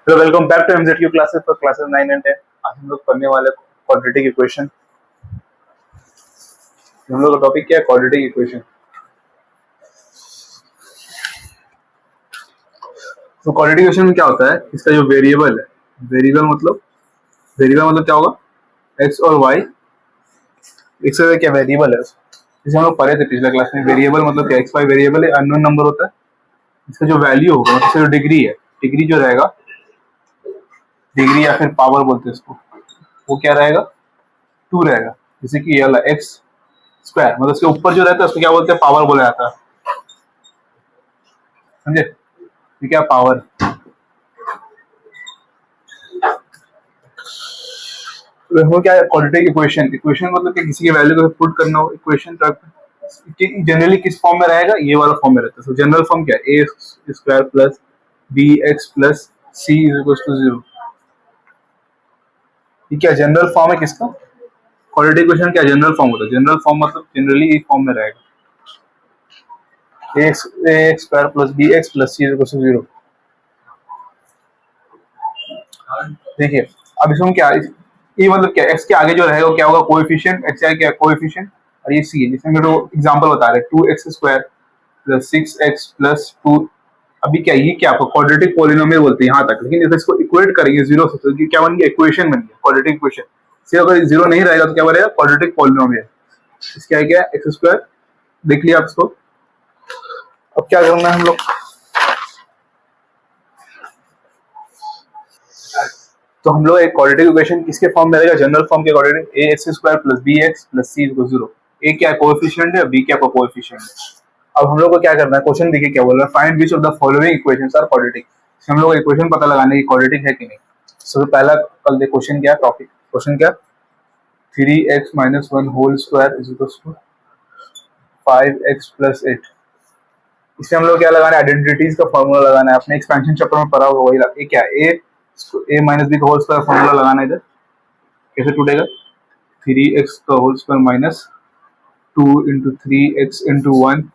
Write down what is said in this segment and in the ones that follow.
तो welcome back to MZQ classes for classes 9 and 10। आज हम लोग पढ़ने वाले क्वाड्रेटिक इक्वेशन। हम लोग का टॉपिक क्या है? Quadratic equation. तो क्वाड्रेटिक इक्वेशन में क्या होता है? इसका जो वेरिएबल है, वेरिएबल मतलब क्या होगा? एक्स और वाई। एक्स और क्या वेरिएबल है? जैसे हम लोग पढ़े थे पिछले क्लास में, वेरिएबल मतलब क्या? एक्स वाई वेरिएबल है, अननोन नंबर होता है। इसका जो वैल्यू होगा, मतलब इसका जो डिग्री है, डिग्री जो रहेगा, डिग्री या फिर पावर बोलते हैं इसको, वो क्या रहेगा? 2 रहेगा। जैसे कि ये वाला एक्स स्क्वायर, मतलब इसके ऊपर जो रहता है उसको क्या बोलते हैं? पावर बोला जाता है। समझे? ये क्या पावर? वो क्या है? Quadratic equation. इक्वेशन मतलब कि किसी की वैल्यू को पुट करना हो इक्वेशन तक। जनरली किस फॉर्म में रहेगा? ये वाला फॉर्म में रहता है। जनरल फॉर्म क्या है? A square plus b x plus c is equal to 0। ये क्या जनरल फॉर्म है किसका? क्वाड्रेटिक इक्वेशन क्या जनरल फॉर्म होता है? जनरल फॉर्म मतलब जनरली इस फॉर्म में रहेगा, a square plus b x plus c is equal to 0। देखिए अब इसमें क्या, ये मतलब क्या, एक्स के आगे जो रहेगा वो क्या होगा? कोएफिशिएंट। एक्स आगे क्या? कोएफिशिएंट। और ये सी है, जिसमें मेरे को एग्जांपल बता रहे हैं 2x square plus 6x plus 2। अभी क्या, ये क्या आपको क्वाड्रेटिक पॉलिनोमियल बोलते हैं यहाँ तक, लेकिन जब इसको इक्वेट करेंगे जीरो से तो क्या बन गया? इक्वेशन बन गया, क्वाड्रेटिक इक्वेशन। से अगर जीरो नहीं रहेगा तो क्या बनेगा? Quadratic polynomial. इसका क्या है? X square. देख लिया आप इसको। अब क्या करना है हम लोग? तो हम लोग एक क्वाड्रेटिक इक्वेशन किसके फॉर्म में रहेगा? जनरल फॉर्म के according, a x square plus b x plus c equal 0। A क्या कोएफिशिएंट है, बी क्या कोएफिशिएंट है। अब हम लोग को क्या करना है? क्वेश्चन देखिए क्या बोल रहा है, find which of the following equations are quadratic. हम लोग इक्वेशन पता लगाने की क्वाड्रेटिक है कि नहीं। सबसे पहला कल दे क्वेश्चन क्या, टॉपिक क्वेश्चन क्या, 3x minus 1 whole square is equal to 5x plus 8। इसमें हम लोग क्या लगाना है? आइडेंटिटीज का फॉर्मूला लगाना है। अपने एक्सपेंशन चैप्टर में पढ़ा होगा वही। क्या ए माइनस बी का होल स्क्वायर फॉर्मूला लगाना है। इधर कैसे टूटेगा? 3x का whole square minus 2 into 3x into 1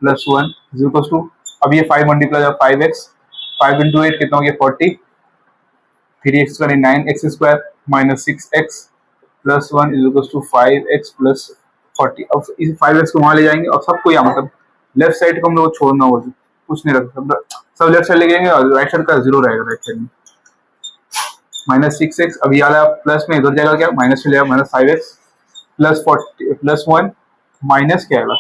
plus 1 is to, अब ये 5 मल्टीप्लाई 5x, 5 इंटू 8 कितना हो गया? 40। 3x square 9x square minus 6x plus 1 is to 5x plus 40। अब इस 5x को वहां ले जाएंगे और सबको यहाँ मतलब लेफ्ट साइड को हम लोग छोड़ना होगा, कुछ नहीं रखा, सब लेफ्ट साइड ले जाएंगे और राइट साइड का जीरो रहेगा राइट साइड में। माइनस 6x अभी आ रहा है प्लस में, इधर जाएगा क्या? माइनस में जाएगा, minus 5x plus 40 plus 1 minus क्या आएगा?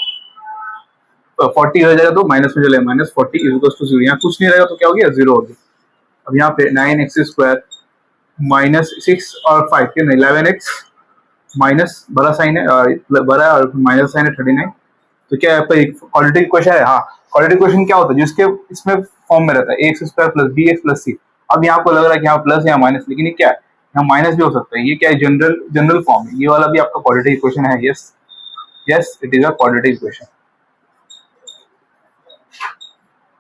40 हो जाएगा तो माइनस में चलेगा, माइनस 40 इज इक्वल टू 0। यहाँ कुछ नहीं रहेगा तो क्या हो गया? 0 हो गया। अब यहाँ पे 9x स्क्वायर माइनस 6 और 5 के 11x माइनस बड़ा साइन है, बड़ा और माइनस साइन है 39। तो क्या है आपका क्वाड्रेटिक इक्वेशन है? हाँ, क्वाड्रेटिक इक्वेशन क्या होता है? जिसके इसमें फॉर्म में रहता है, x square plus b x plus c. अब यहाँ आपको लग रहा है कि यहाँ प्लस या माइनस, लेकिन ये क्या है? यहाँ माइनस भी हो सकता है। ये क्या है? जनरल फॉर्म है। ये वाला भी आपका क्वाड्रेटिक इक्वेशन है। Yes yes, it is a quadratic equation.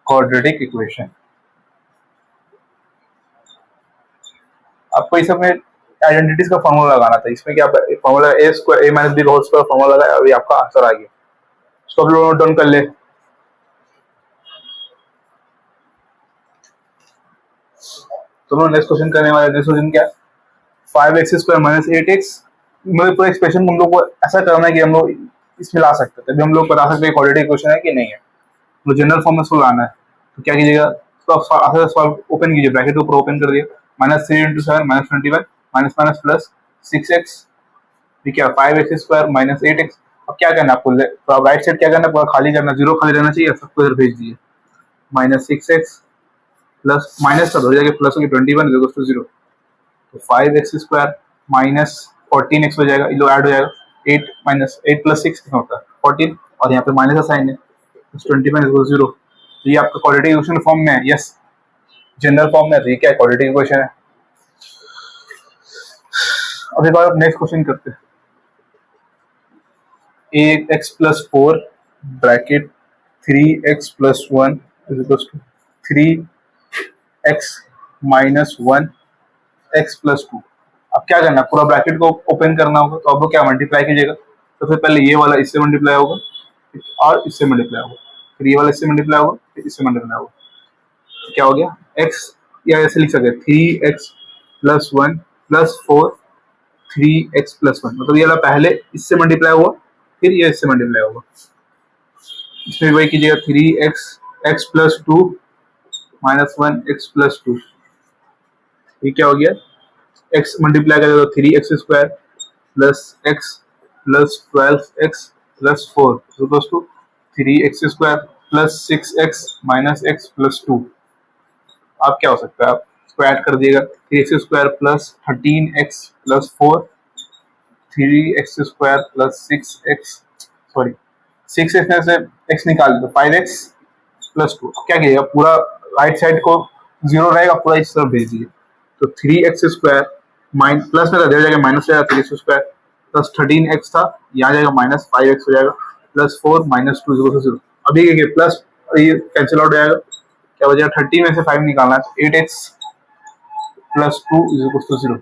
Quadratic equation आपको इस सब में आइडेंटिटीज का फॉर्मूला लगाना था। इसमें क्या फॉर्मूला? ए स्क्वायर ए माइनस बी का होल स्क्वायर फॉर्मूला लगाया, अभी आपका आंसर आ गया। इसको आप लोग नोट डाउन कर ले। तो हम नेक्स्ट क्वेश्चन करने वाले। नेक्स्ट क्वेश्चन क्या है? 5x square minus 8x। मतलब पूरा एक्सप्रेशन हम लोग को ऐसा करना है कि हम लोग इसमें ला सकते थे। अभी हम लोग बता सकते हैं क्वाड्रेटिक इक्वेशन है कि नहीं है। तो जनरल फॉर्म में इसको लाना है। तो क्या कीजिएगा? इसको आप सॉल्व ओपन कीजिए, ब्रैकेट के ऊपर ओपन कर दिया। Minus 3 into 7 minus 21 minus minus plus 6x। ठीक है, 5x स्क्वायर माइनस 8x। अब क्या करना है आपको? तो अब राइट साइड क्या करना है? पूरा खाली करना, जीरो खाली रहना चाहिए, सबको इधर भेज दीजिए। माइनस 6x प्लस माइनस का हो जाएगा प्लस होगी 21 इज टू 0। तो 5x स्क्वायर माइनस 14x हो जाएगा, ये लोग ऐड हो जाएगा। 8 माइनस 8 प्लस 6 कितना होता है? 14, और यहाँ पे माइनस का साइन है, 21 इज 0। तो ये आपका क्वाड्रेटिक इक्वेशन फॉर्म में है। यस, जनरल फॉर्म में है। तो ये क्या क्वाड्रेटिक इक्वेशन है? अब एक बार नेक्स्ट क्वेश्चन करते हैं। 8x plus 4 bracket 3x plus 1 is equal to 3x minus 1 x plus 2। अब क्या करना है? पूरा ब्रैकेट को ओपन करना होगा। तो अब वो क्या मल्टीप्लाई कीजिएगा? तो फिर पहले ये वाला इससे मल्टीप्लाई होगा और इससे मल्टीप्लाई होगा, फिर ये वाला इससे मल्टीप्लाई होगा, फिर इससे मल्टीप्लाई होगा। तो क्या हो गया? x या ऐसे लिख सकते हैं 3x+1 +4 3x+1, मतलब ये वाला पहले इससे मल्टीप्लाई हुआ फिर ये इससे मल्टीप्लाई होगा। इसमें वही कीजिएगा 3x+2 -1x+2, ये क्या हो गया, x मल्टीप्लाई करेगा तो 3x² plus x plus 12x plus 4 equals to 3x² plus 6x minus x plus 2। आप क्या हो सकता है, आप इसको ऐड कर दिएगा 3x² plus 13x plus 4 3x² plus 6x, sorry 6x में से x निकाल दो 5x प्लस 2। क्या कीजिएगा, पूरा राइट साइड को जीरो रहेगा, पूरा इस तरफ भेज दीजिए। तो 3x² माइन प्लस में हो जाएगा माइनस हो जाएगा 3x² प्लस 13x था, यहाँ जाएगा -5x हो जाएगा प्लस 4 -2 0। अभी देखिए प्लस ये कैंसिल आउट हो जाएगा, क्या बचेगा 30 में से 5 निकालना है तो 8x प्लस 2 0।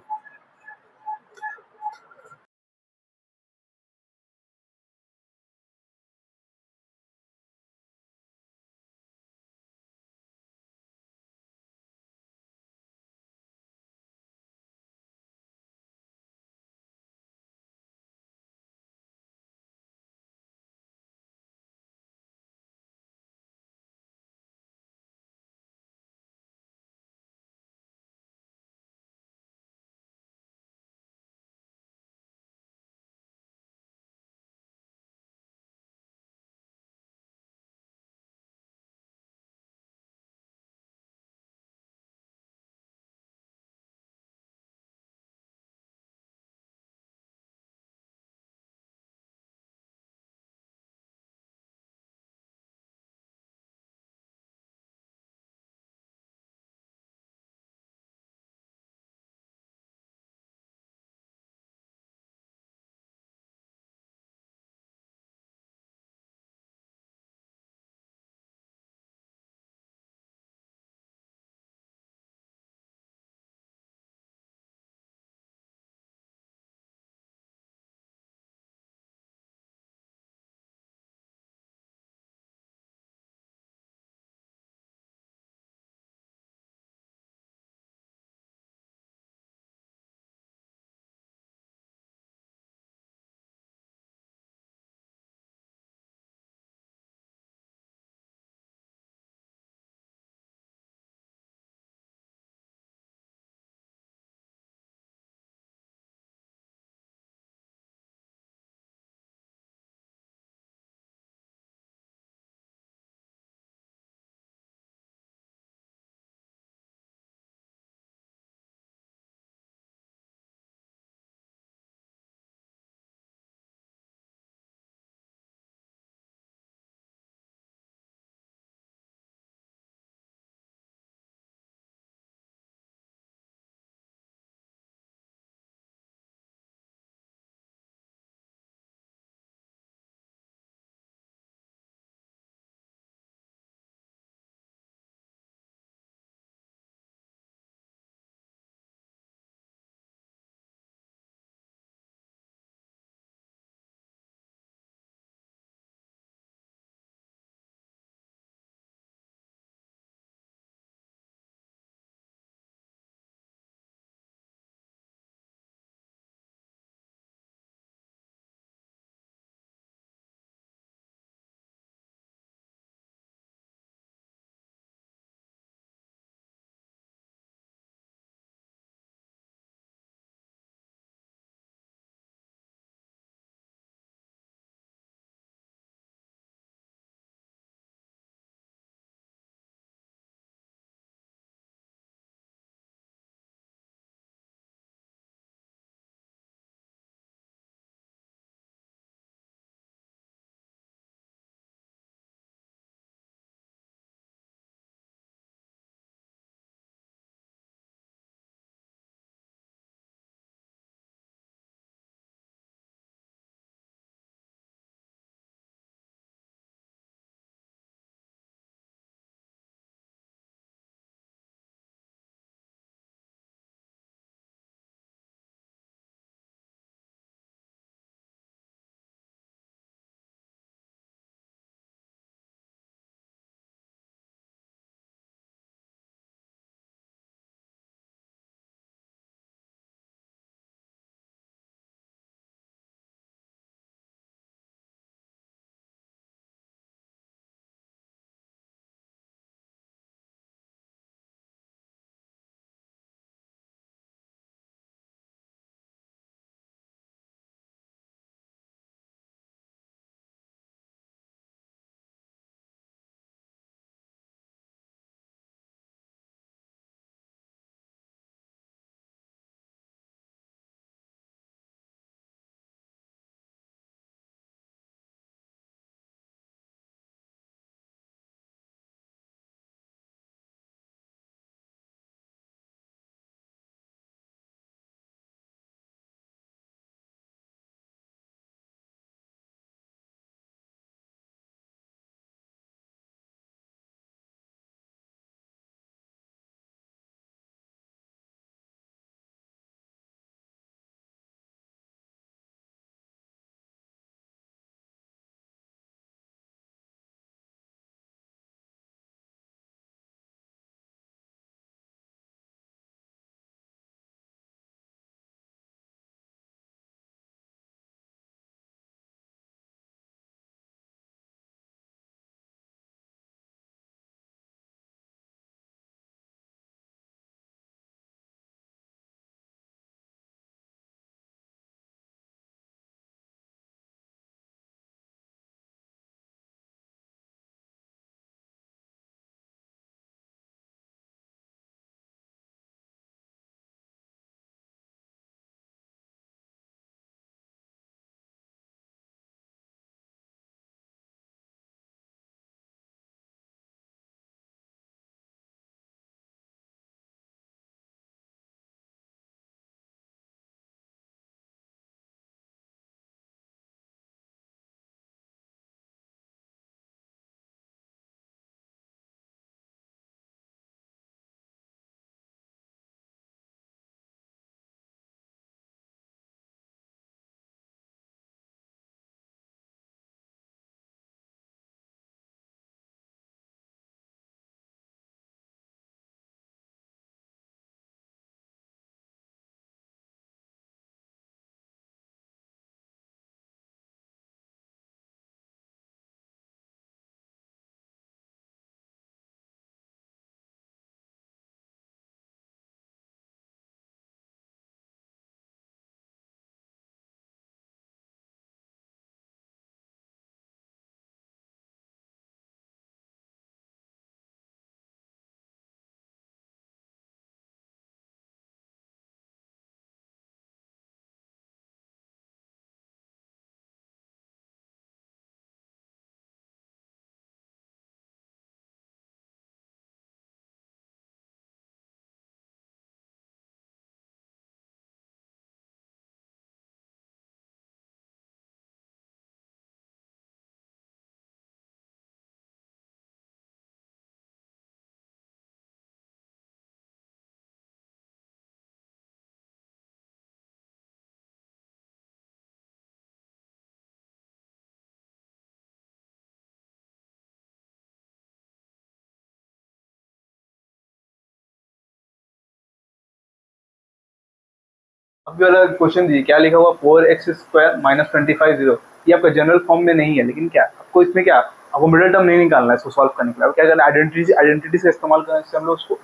अभी वाला क्वेश्चन दीजिए, क्या लिखा हुआ 4x² माइनस 25 0। ये आपका जनरल फॉर्म में नहीं है, लेकिन क्या आपको इसमें क्या आपको मिडिल टर्म नहीं निकालना है इसको सॉल्व करने के लिए। क्या करना है, आइडेंटिटी से इस्तेमाल करने से हम लोग उसको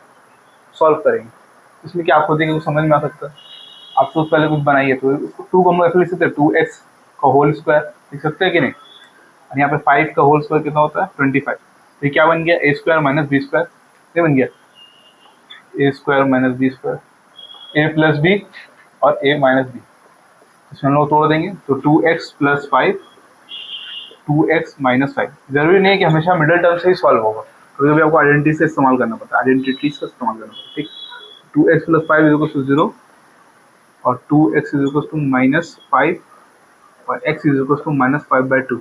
सॉल्व करेंगे। इसमें क्या आप खुद ही समझ में आ सकता है। आप तो पहले कुछ बनाइए तो उसको 2 को हम लोग ऐसे लिख सकते हैं, 2x का होल स्क्वायर लिख सकते हैं कि नहीं। और यहाँ पे 5 का होल स्क्वायर कितना होता है 25। तो ये क्या बन गया a² माइनस b²। ये बन गया a² minus b², a plus b और a माइनस बी। इसमें हम लोग तोड़ देंगे तो 2x प्लस 5, 2x माइनस 5। जरूरी नहीं है कि हमेशा मिडिल टर्म से ही सॉल्व होगा, कभी कभी आपको आइडेंटिटी से इस्तेमाल करना पड़ता है, आइडेंटिटीज का इस्तेमाल करना पड़ता है। ठीक, 2x plus 5 is equal to 0 और 2x is equal to minus 5 और x is equal to minus 5/2।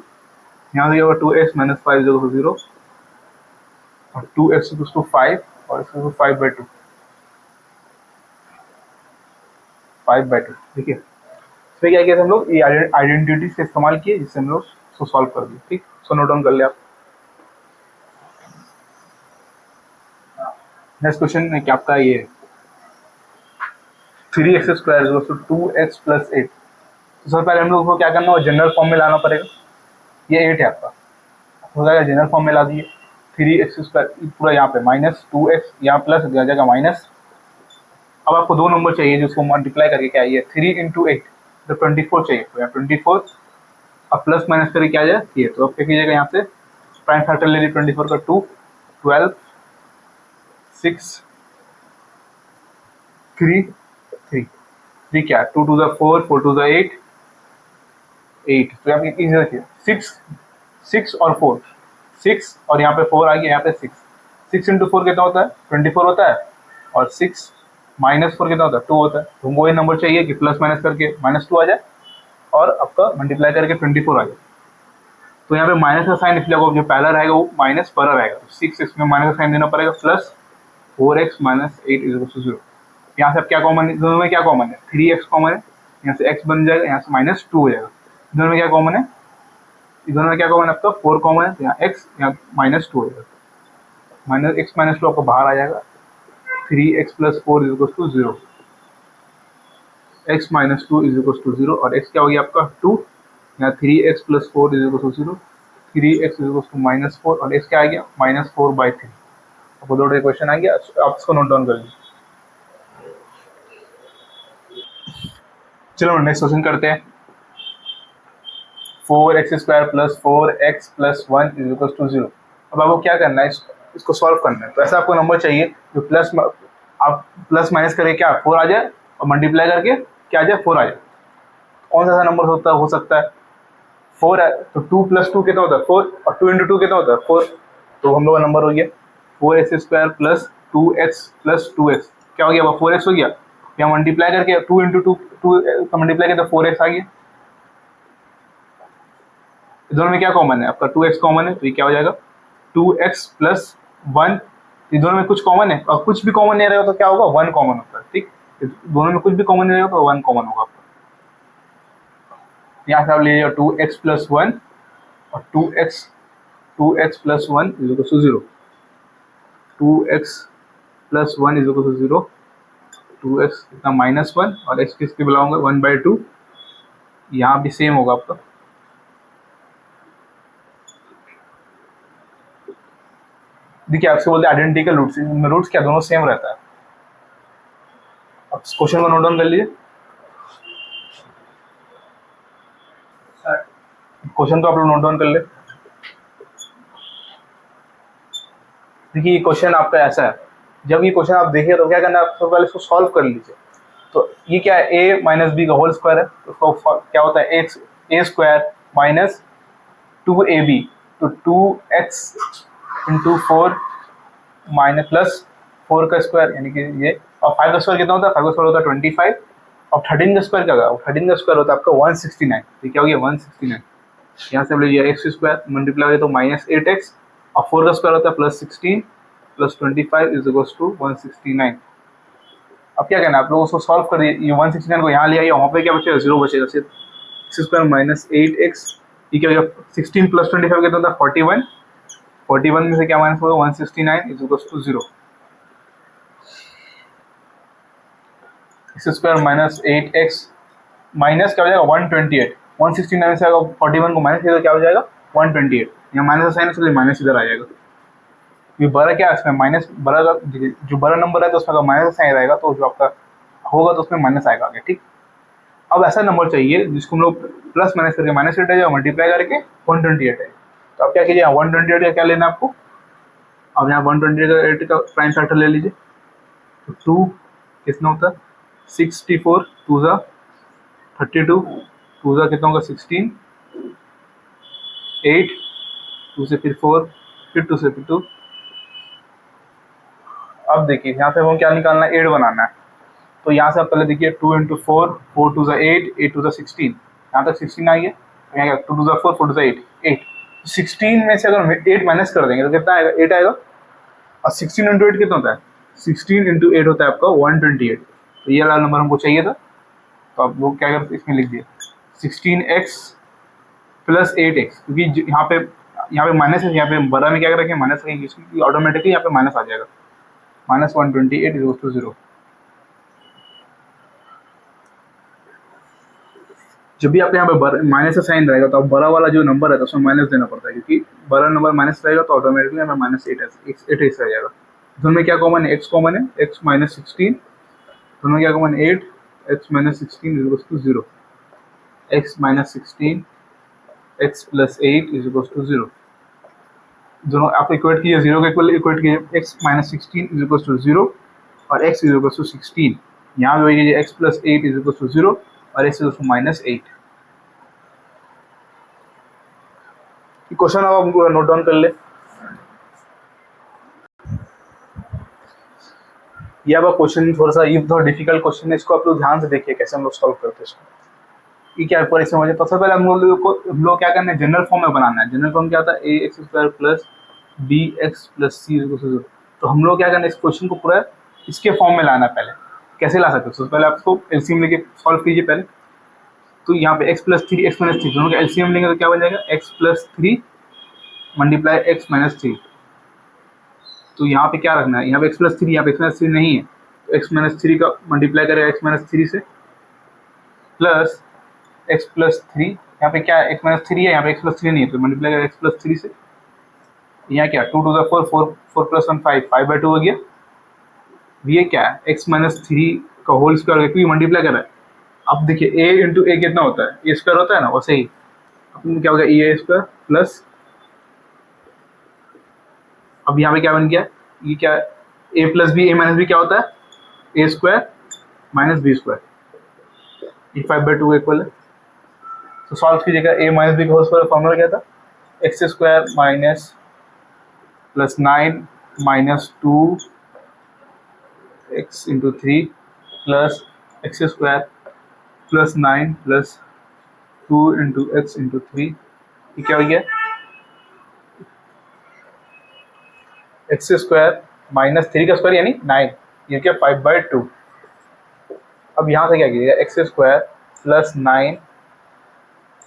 यहाँ से होगा 2x minus 5 is equal to 0 और 2x इज टू 5 और x इज 5/2, 5/2। ठीक है, इसमें क्या किया हम लोग, ये आइडेंटिटी से इस्तेमाल किए जिससे हम लोग इसको सॉल्व कर दिए। ठीक, सो नोट डाउन कर ले आप। नेक्स्ट क्वेश्चन में क्या आपका ये 3x² is to 2x plus 8। तो सबसे पहले हम लोग को क्या करना है, जनरल फॉर्म में लाना पड़ेगा। ये 8 है आपका, हो जाएगा जनरल फॉर्म में ला दिए। 3x² पूरा यहाँ पे माइनस 2x, यहाँ प्लस दिया जाएगा माइनस। अब आपको 2 नंबर चाहिए जिसको मल्टीप्लाई करके क्या है, 3 इंटू 8 तो 24 चाहिए। तो यहाँ 24 अब प्लस माइनस करके क्या आ जाए ये। तो अब क्या कीजिएगा, यहाँ से प्राइम फैक्टर ले लीजिए 24 का 2, 12, 6, 3, 3 क्या 2 टू द 4, 4 टू द 8, 8। तो यहाँ पे इजी रखिए 6 और 4, 6 और यहाँ पे 4 आ गया, यहाँ पे 6 इंटू 4 कितना होता है 24 होता है और 6 माइनस 4 कितना होता है 2 होता है। तो हमको ये नंबर चाहिए कि प्लस माइनस करके -2 आ जाए और आपका मल्टीप्लाई करके 24 आ जाए। तो यहाँ पे माइनस का साइन इसलिए जो पहला रहेगा वो माइनस पर रहेगा, तो 6 में माइनस का साइन देना पड़ेगा, plus 4x minus 8 is equal to 0। यहाँ से अब क्या कॉमन है, दोनों में क्या कॉमन है 3x कॉमन है, यहाँ से x बन जाएगा, यहाँ से -2 हो जाएगा। दोनों में क्या कॉमन है, दोनों में क्या कॉमन है आपका 4 कॉमन है, तो यहाँ x यहाँ -2 हो जाएगा, -x -2 आपको बाहर आ जाएगा। 3x plus 4 is equal to 0, x minus 2 is equal to 0 और x क्या हो गया आपका 2, यहाँ 3x plus 4 is equal to 0, 3x is equal to -4 और x क्या आ गया -4/3। आपको 2 क्वेश्चन आ गया, आप इसको नोट डाउन कर लीजिए। चलो नेक्स्ट क्वेश्चन करते हैं। 4x² plus 4x plus 1 is equal to 0। अब आपको क्या करना है, इसको सॉल्व करना है। तो ऐसा आपको नंबर चाहिए जो प्लस, आप प्लस माइनस करके क्या 4 आ जाए और मल्टीप्लाई करके क्या आ जाए 4 आ जाए। कौन सा नंबर हो सकता है 4 है, तो 2 प्लस 2 कितना होता है 4 और 2 इंटू 2 कितना होता है 4। तो हम लोग का नंबर हो गया 4x² plus 2x plus 2x, क्या हो गया 4x हो गया। यहाँ मल्टीप्लाई करके 2 इंटू 2 का मल्टीप्लाई किया तो 4x आ गया। दोनों में क्या कॉमन है आपका 2x कॉमन है, तो ये क्या हो जाएगा 2x प्लस 1। दोनों में कुछ कॉमन है और कुछ भी कॉमन नहीं रहेगा तो क्या होगा 1 कॉमन होता है। ठीक, दोनों में कुछ भी कॉमन नहीं रहेगा तो 1 कॉमन होगा आपका। यहाँ से आप ले लीजिए 2x प्लस 1 और 2x plus 1 is equal to 0, 2x plus 1 is equal to 0, 2x इतना -1 और x किसके बुलाऊंगा 1/2। यहाँ भी सेम होगा आपका, देखिए आपसे बोलते हैं आइडेंटिकल रूट्स, इनमें रूट्स क्या दोनों सेम रहता है। अब क्वेश्चन को नोट डाउन कर लीजिए। क्वेश्चन तो आप लोग नोट डाउन कर ले। देखिए ये क्वेश्चन आपका ऐसा है, जब ये क्वेश्चन आप देखिए तो क्या करना है, सबसे पहले इसको सॉल्व कर लीजिए। तो ये क्या है a माइनस बी का होल स्क्वायर है, तो उसका क्या होता है a² माइनस 2ab, तो 2x इंटू 4 माइनस प्लस 4 का स्क्वायर यानी कि ये, और 5 का स्क्वायर कितना होता है 5 का स्क्वायर होता है 25 और 13 का स्क्वायर क्या होगा 13 का स्क्वायर होता है आपका 169। तो क्या हो गया 169। यहाँ से हम लीजिए x² मल्टीप्लाई तो -8x और 4 का स्क्वायर होता है +16 प्लस 25 इज इक्वल टू 169। अब क्या करना है आप लोग उसको सॉल्व कर दिए, ये 169 को यहाँ ले आइए, वहाँ पे क्या बचेगा 0 बचेगा, सिर्फ x² माइनस 8x, ये क्या हो गया 16 प्लस 25 कितना होता है 41, 41 में से क्या माइनस होगा 169 is equal to 0। X square minus 8x minus क्या हो जाएगा 128, 169 से अगर 41 को माइनस किया तो क्या हो जाएगा 128, यहाँ माइनस का साइन है इसलिए माइनस इधर आ जाएगा। ये बड़ा क्या है इसमें माइनस, बड़ा का जो बड़ा नंबर है तो उसमें अगर माइनस का साइन रहेगा तो जो आपका होगा तो उसमें माइनस आएगा आगे, ठीक। अब ऐसा नंबर चाहिए जिसको हम लोग प्लस माइनस करके माइनस 8 है, मल्टीप्लाई करके 128 है। तो आप क्या कीजिए, 128 का क्या लेना है आपको, अब यहाँ 128 का प्राइम फैक्टर ले लीजिए। तो 2 कितना होता है 64, 2 ज़ा 32, 2 ज़ा कितना होगा 16, 8, 2 से फिर 4, फिर 2 से फिर 2। अब देखिए यहाँ से हमको क्या निकालना है, 8 बनाना है। तो यहाँ से आप पहले देखिए 2 इंटू 4, 4 2 ज़ा 8, 8 2 ज़ा 16, यहाँ तक 16 आई है। यहाँ क्या 2 2 ज़ा 4, 4 2 ज़ा 8, 8। 16 में से अगर 8 माइनस कर देंगे तो कितना आएगा, 8 आएगा। और 16 इंटू 8 कितना होता है, 16 इंटू 8 होता है आपका 128। तो ये वाला नंबर हमको चाहिए था, तो आप वो क्या करते इसमें लिख दिया 16x प्लस 8x, क्योंकि यहाँ पे माइनस है, यहाँ पे बड़ा में क्या करेंगे माइनस करेंगे, इसलिए ऑटोमेटिकली यहाँ पे माइनस आ जाएगा, माइनस 128 इज टू 0। जब भी आपके यहाँ पे माइनस का साइन रहेगा तो आप बड़ा वाला जो नंबर है तो उसमें माइनस देना पड़ता है, क्योंकि बड़ा नंबर माइनस रहेगा तो ऑटोमेटिकली हमें माइनस 8 रह जाएगा। दोनों में क्या कॉमन है, एक्स कॉमन है, एक्स माइनस 16, दोनों क्या कॉमन है 8, x minus 16 is equals to 0, x minus 16 x plus 8 is equals to 0। दोनों आप इक्वेट कीजिए, 0 के इक्वेट कीजिए, x minus 16 is equals to 0 और एक्स इज इक्वल्स टू 16। यहाँ पे वही कीजिए, x plus 8 is equals to 0 और x is equals to minus 8। Question अब आप नोट डाउन कर ले। ये अब क्वेश्चन थोड़ा सा ये थोड़ा डिफिकल्ट क्वेश्चन है, इसको आप लोग ध्यान से देखिए कैसे हम लोग सॉल्व करते हैं इसको। ये क्या पूरा समझे, तो सबसे पहले हम लोग क्या करना है, जनरल फॉर्म में बनाना है। जनरल फॉर्म क्या होता है, ax square plus bx plus c equal to 0। तो हम लोग क्या करना है, इस क्वेश्चन को पूरा इसके फॉर्म में लाना है। पहले कैसे ला सकते हो, सबसे पहले आपको एलसीएम लेके सॉल्व कीजिए पहले। तो यहाँ पे x प्लस 3 x माइनस 3 दोनों का एलसीएम लेंगे तो क्या बन जाएगा, x plus 3 multiply x minus 3। तो यहाँ पे क्या रखना है, यहाँ पे x प्लस 3, यहाँ पे x माइनस 3 नहीं है तो x माइनस 3 का मल्टीप्लाई करेगा x माइनस 3 से, प्लस x प्लस 3, यहाँ पे क्या है x माइनस 3 है, यहाँ पे x प्लस 3 नहीं है तो मल्टीप्लाई करेगा x प्लस 3 से। यहाँ क्या 2 2 4, 4 प्लस 1 5, 5/2 हो गया। ये क्या है x माइनस 3 का होल स्क्वायर, क्योंकि मल्टीप्लाई कर रहा है। अब देखिए a इंटू ए कितना होता है, ए स्क्वायर होता है ना, वैसे ही अपन क्या होगा ए स्क्वायर प्लस, अब यहाँ पे क्या बन गया, ये क्या है a plus b, a minus b क्या होता है, a square minus b square, ये 5/2 इक्वल है। तो सॉल्व कीजिएगा, a माइनस बी का होल स्क्वायर फॉर्मूला क्या था, x square minus plus 9 minus 2 x into 3 plus x square plus 9 plus 2 into x into 3, ये क्या हो गया एक्स स्क्वायर माइनस 3 का स्क्वायर यानी 9, ये क्या 5/2। अब यहाँ से क्या कीजिएगा, x square plus 9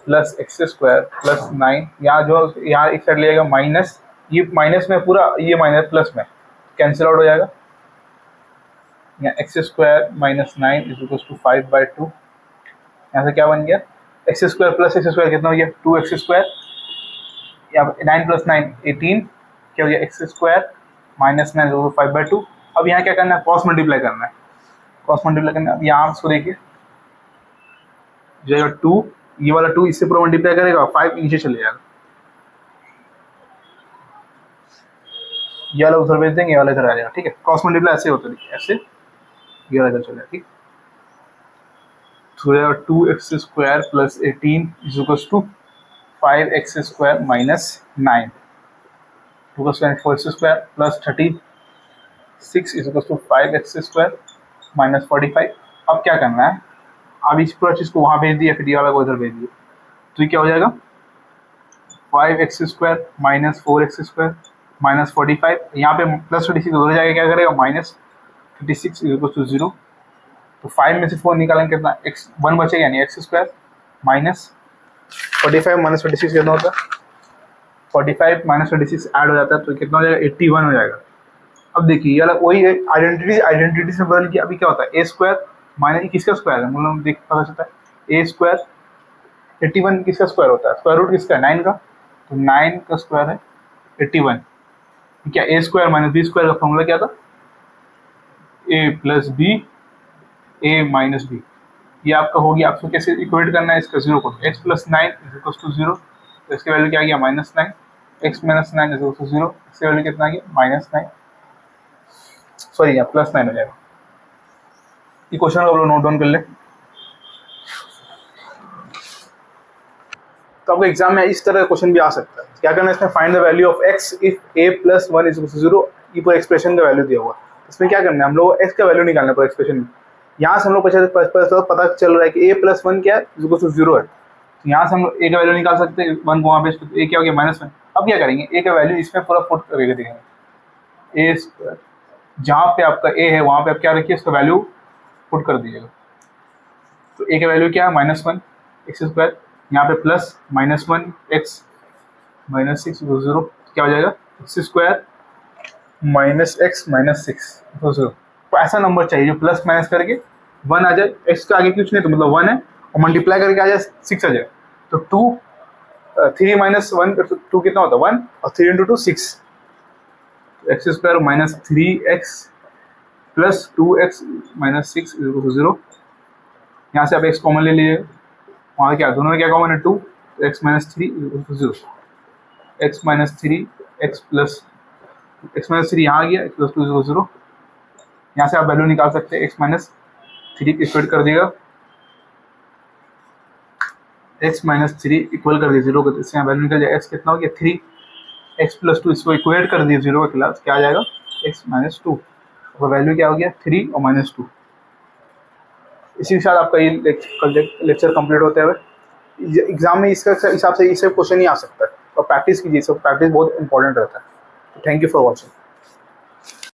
plus x square plus 9, यहाँ जो यहाँ एक साइड लेगा माइनस, ये माइनस में पूरा, ये माइनस प्लस में कैंसिल आउट हो जाएगा। यहाँ x square minus 9 is equal to 5/2। यहाँ से क्या बन गया, x square plus x square कितना हो गया 2x स्क्वायर, यहाँ 9 प्लस 9 18, क्या हो गया एक्स स्क्वायर माइनस 9 5/2। अब यहाँ क्या करना है, क्रॉस मल्टीप्लाई करना है, क्रॉस मल्टीप्लाई करना है। अब यहाँ इसको देखिए जाएगा 2, ये वाला 2 इससे पूरा मल्टीप्लाई करेगा, 5 नीचे चले जाएगा, ये वाला उधर भेज देंगे, ये वाला इधर आ जाएगा, ठीक है। क्रॉस मल्टीप्लाई ऐसे होता है, ऐसे ये वाला इधर चलेगा, ठीक। तो 2x square plus 18 is equal to 5x square minus 9, 2 का square 4x square plus 36 is equal to 5x square minus 45। अब क्या करना है, अब इस पूरा चीज़ को वहाँ भेज दिया, फिर ये वाला को इधर भेज दिया, तो ये क्या हो जाएगा 5x square minus 4x square minus 45, यहाँ पे प्लस 36 उधर जाएगा, क्या करेगा माइनस 36 इज इक्वल टू 0। तो 5 में से 4 निकालेंगे कितना, x 1 बचेगा यानी एक्स स्क्वायर माइनस 45 माइनस 46 कितना होता है, 45 माइनस 26 ऐड हो जाता है तो कितना हो जाएगा 81 हो जाएगा। अब देखिए ये वाला वही आइडेंटिटी से बदल के अभी क्या होता है, ए स्क्वायर माइनस किसका स्क्वायर है, मतलब देख पता चलता है ए स्क्वायर 81 किसका स्क्वायर होता है, स्क्वायर रूट किसका है 9 का, तो 9 का स्क्वायर है 81। क्या ए स्क्वायर माइनस बी स्क्वायर का फॉर्मूला क्या था, ए plus b a minus B. ये आपका हो गया, आपको कैसे इक्वेट करना है इसका जीरो को, x plus 9 is equal to zero, तो इसकी वैल्यू क्या आ गया -9, x minus 9 is equal to zero, इसकी वैल्यू कितना आ गया -9, सॉरी यहाँ +9 हो जाएगा। ये क्वेश्चन आप लोग नोट डाउन कर ले। तो आपको एग्जाम में इस तरह का क्वेश्चन भी आ सकता है। क्या करना है इसमें, find the value of x if a plus 1 is equal to 0, ये पूरा एक्सप्रेशन का वैल्यू दिया हुआ। इसमें क्या करना है, हम लोग x का वैल्यू निकालना है पूरा एक्सप्रेशन में। यहाँ से हम लोग पता चल रहा है कि a प्लस 1 क्या है, इज इक्वल टू 0 है, तो यहाँ से हम लोग a का वैल्यू निकाल सकते हैं, 1 को वहाँ पे, a क्या हो गया -1। अब क्या करेंगे, a का वैल्यू इसमें पूरा पुट करके देंगे, a स्क्वायर जहाँ पे आपका a है वहाँ पे आप क्या रखिए, इसका वैल्यू पुट कर दीजिएगा। तो a का वैल्यू क्या है -1 एक्स स्क्वायर, यहाँ पे प्लस -1 एक्स माइनस 6 0, क्या हो जाएगा x square minus x minus 6 0। तो ऐसा नंबर चाहिए जो प्लस माइनस करके 1 आ जाए, एक्स का आगे कुछ नहीं तो मतलब 1 है, और मल्टीप्लाई करके आ जाए 6 आ जाए, तो 3 माइनस 1 2 कितना होता है 1, और 3 into 2 6, x square minus 3x plus 2x minus 6 0। यहाँ से आप x कॉमन ले लीजिए, वहाँ क्या दोनों में क्या कॉमन है 2, तो x minus 3 0, x minus 3 x plus x minus 3 यहाँ आ गया, x प्लस 2 0। यहाँ से आप वैल्यू निकाल सकते हैं, x माइनस 3 इक्वेट कर देगा, x माइनस 3 इक्वल कर दिया 0 का, इससे यहाँ वैल्यू निकल जाएगा, x कितना हो गया 3, x प्लस 2 इसको इक्वेट कर दिया 0 के खिलाफ, क्या आ जाएगा x माइनस 2, और वैल्यू क्या हो गया 3 और -2। इसी के साथ आपका ये लेक्चर कंप्लीट होते हुए एग्जाम में इसका हिसाब से इसे क्वेश्चन ही आ सकता है, और प्रैक्टिस कीजिए, सब प्रैक्टिस बहुत इंपॉर्टेंट रहता है। Thank you for watching.